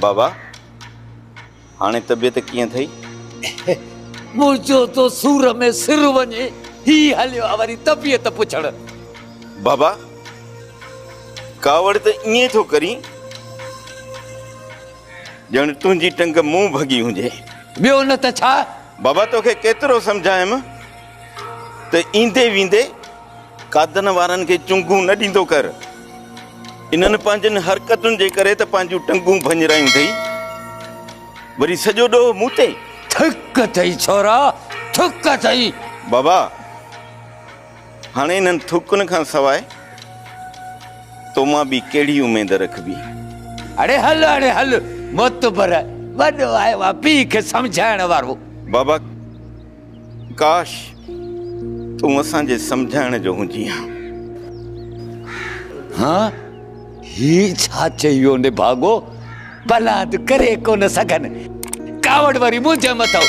बाबा हाणे तबियत कीअं थई? मुझो तो सूर में सिर वञे ही हलियो आहे वरी तबियत पुछण। बाबा कावड़ त ईअं थो करी ॼण तुंहिंजी टंग मूं भगी हुजे। ॿियो न त छा? बाबा तोखे केतिरो सम्झायमि त ईंदे वेंदे कादन वारनि खे चुंगू न ॾींदो कर। इन्हनि पंहिंजनि हरकतुनि जे करे त पंहिंजूं टंगूं भंजरायूं अथई, वरी सॼो ॾोह मूं ते। थुक अथई छोरा, थुक अथई। बाबा हाणे इन्हनि थुकनि खां सवाइ तो मां बि कहिड़ी उमेद रखबी? अड़े हल मोतबर वॾो आयो आहे पीउ खे सम्झाइण वारो। बाबा काश तूं असांजे सम्झाइण जो हुजी हा। हाँ ही छा चयो ने भागो भला करे कोन सघनि, कावड़ वरी मुंहिंजे मथां।